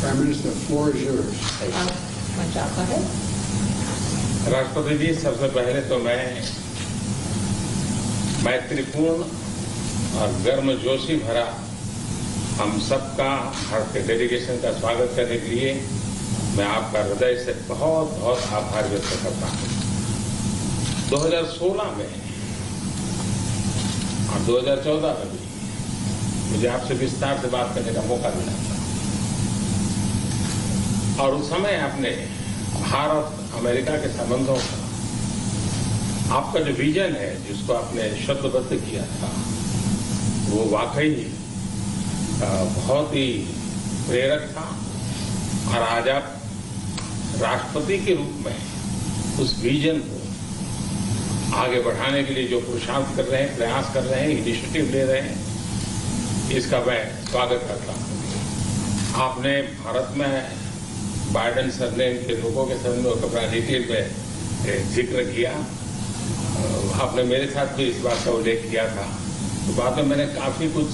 Prime Minister, the floor is yours. मंच आपका है। राष्ट्रपति जी, सबसे पहले तो मैं मैत्रीपूर्ण और गर्मजोशी भरा हम सबका भारतीय डेलीगेशन का स्वागत करने के लिए मैं आपका हृदय से बहुत बहुत आभार व्यक्त करता हूँ। 2016 में और 2014 में भी मुझे आपसे विस्तार से बात करने का मौका मिला था और उस समय आपने भारत अमेरिका के संबंधों का आपका जो विजन है जिसको आपने शब्दबद्ध किया था वो वाकई बहुत ही प्रेरक था और आज आप राष्ट्रपति के रूप में उस विजन को आगे बढ़ाने के लिए जो पुरुषार्थ कर रहे हैं, प्रयास कर रहे हैं, इनिशिएटिव ले रहे हैं, इसका मैं स्वागत करता हूँ। आपने भारत में बाइडेन सरनेम के लोगों के संबंध में अपना डिटेल में जिक्र किया। आपने मेरे साथ भी इस बात का उल्लेख किया था। तो बाद में मैंने काफी कुछ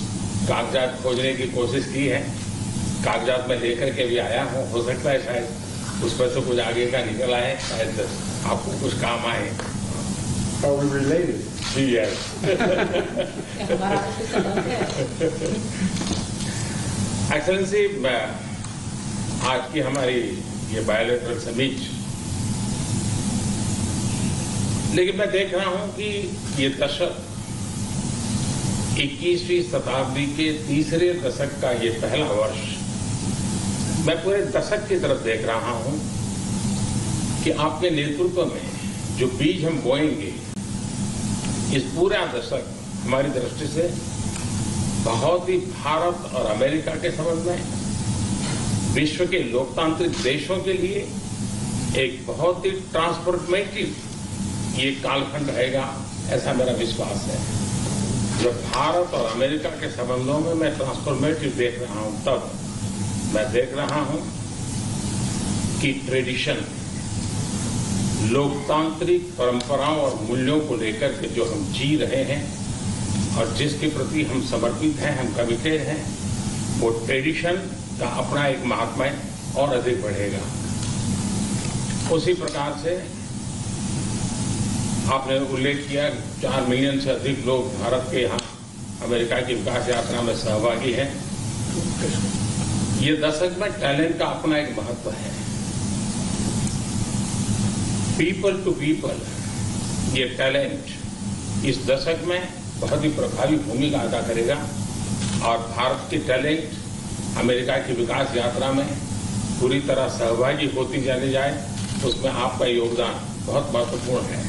कागजात खोजने की कोशिश की है, कागजात में लेकर के भी आया हूँ। हो सकता है शायद उस पर से कुछ आगे का निकल आए, शायद आपको कुछ काम आए। Are we related? Yes. Excellency, आज की हमारी ये बायोलेटरल समिट, लेकिन मैं देख रहा हूं कि ये दशक 21वीं शताब्दी के तीसरे दशक का ये पहला वर्ष, मैं पूरे दशक की तरफ देख रहा हूं कि आपके नेतृत्व में जो बीज हम बोएंगे, इस पूरा दशक हमारी दृष्टि से बहुत ही भारत और अमेरिका के संबंध में, विश्व के लोकतांत्रिक देशों के लिए एक बहुत ही ट्रांसफॉर्मेटिव ये कालखंड रहेगा, ऐसा मेरा विश्वास है। जब भारत और अमेरिका के संबंधों में मैं ट्रांसफॉर्मेटिव देख रहा हूं, तब मैं देख रहा हूं कि ट्रेडिशन, लोकतांत्रिक परंपराओं और मूल्यों को लेकर के जो हम जी रहे हैं और जिसके प्रति हम समर्पित हैं, हम कमिटेड हैं, वो ट्रेडिशन का अपना एक महात्मा और अधिक बढ़ेगा। उसी प्रकार से आपने उल्लेख किया 4 मिलियन से अधिक लोग भारत के यहाँ अमेरिका की विकास यात्रा में सहभागी हैं। ये दशक में टैलेंट का अपना एक महत्व है। पीपल टू पीपल, ये टैलेंट इस दशक में बहुत ही प्रभावी भूमिका अदा करेगा और भारत की टैलेंट अमेरिका की विकास यात्रा में पूरी तरह सहभागी होती चली जाए, उसमें आपका योगदान बहुत महत्वपूर्ण है।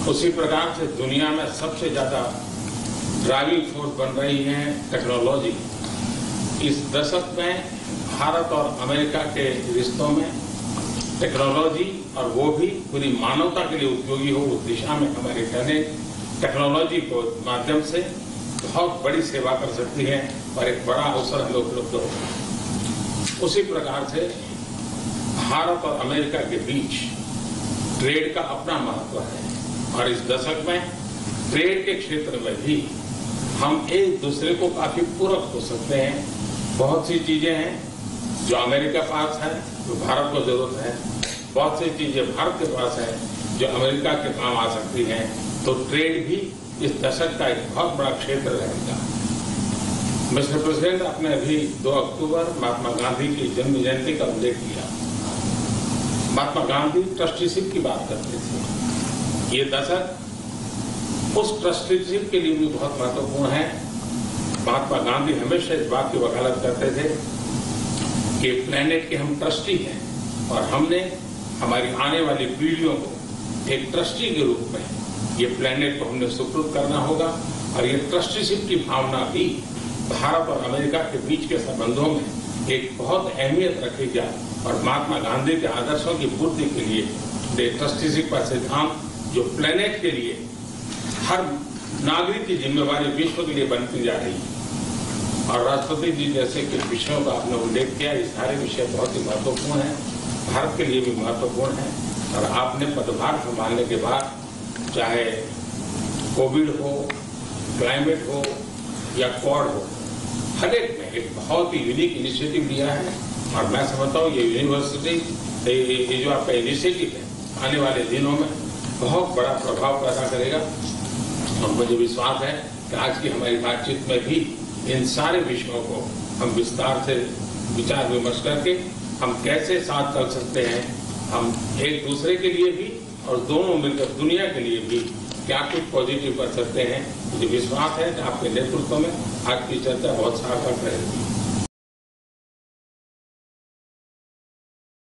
उसी प्रकार से दुनिया में सबसे ज्यादा ड्राइविंग फोर्स बन रही है टेक्नोलॉजी। इस दशक में भारत और अमेरिका के रिश्तों में टेक्नोलॉजी, और वो भी पूरी मानवता के लिए उपयोगी हो, उस दिशा में हमारे टैलेंट टेक्नोलॉजी को माध्यम से बहुत बड़ी सेवा कर सकती है और एक बड़ा अवसर हमें उपलब्ध होगा। उसी प्रकार से भारत और अमेरिका के बीच ट्रेड का अपना महत्व है और इस दशक में ट्रेड के क्षेत्र में भी हम एक दूसरे को काफी पूरक हो सकते हैं। बहुत सी चीजें हैं जो अमेरिका के पास है, जो भारत को जरूरत है, बहुत सी चीजें भारत के पास है जो अमेरिका के काम आ सकती हैं। तो ट्रेड भी इस दशक का एक बहुत बड़ा क्षेत्र रहेगा। मिस्टर प्रेसिडेंट, आपने अभी 2 अक्टूबर महात्मा गांधी की जन्म जयंती का उल्लेख किया। महात्मा गांधी ट्रस्टीशिप की बात करते थे। ये दशक उस ट्रस्टीशिप के लिए भी बहुत महत्वपूर्ण है। महात्मा गांधी हमेशा इस बात की वकालत करते थे कि प्लेनेट के हम ट्रस्टी हैं और हमने हमारी आने वाली पीढ़ियों को एक ट्रस्टी के रूप में ये प्लेनेट को हमने सुपुर्द करना होगा और ये ट्रस्टीशिप की भावना भी भारत और अमेरिका के बीच के संबंधों में एक बहुत अहमियत रखी जाए और महात्मा गांधी के आदर्शों की पूर्ति के लिए ट्रस्टीशिप का सिद्धांत जो प्लेनेट के लिए हर नागरिक की जिम्मेवारी विश्व के लिए बनती जा रही है। और राष्ट्रपति जी जैसे कि विषयों का आपने उल्लेख किया, ये सारे विषय बहुत ही महत्वपूर्ण हैं, भारत के लिए भी महत्वपूर्ण है। और आपने पदभार संभालने के बाद चाहे कोविड हो, क्लाइमेट हो या क्वाड हो, हर एक में एक बहुत ही यूनिक इनिशिएटिव लिया है और मैं समझता हूँ ये यूनिवर्सिटी, ये जो आपका इनिशिएटिव है, आने वाले दिनों में बहुत बड़ा प्रभाव पैदा करेगा। और मुझे विश्वास है कि आज की हमारी बातचीत में भी इन सारे विषयों को हम विस्तार से विचार विमर्श करके हम कैसे साथ चल सकते हैं, हम एक दूसरे के लिए भी और दोनों मिलकर दुनिया के लिए भी क्या कुछ पॉजिटिव कर सकते हैं। मुझे विश्वास है कि आपके नेतृत्व में आज की चर्चा बहुत सार्थक रहेगी।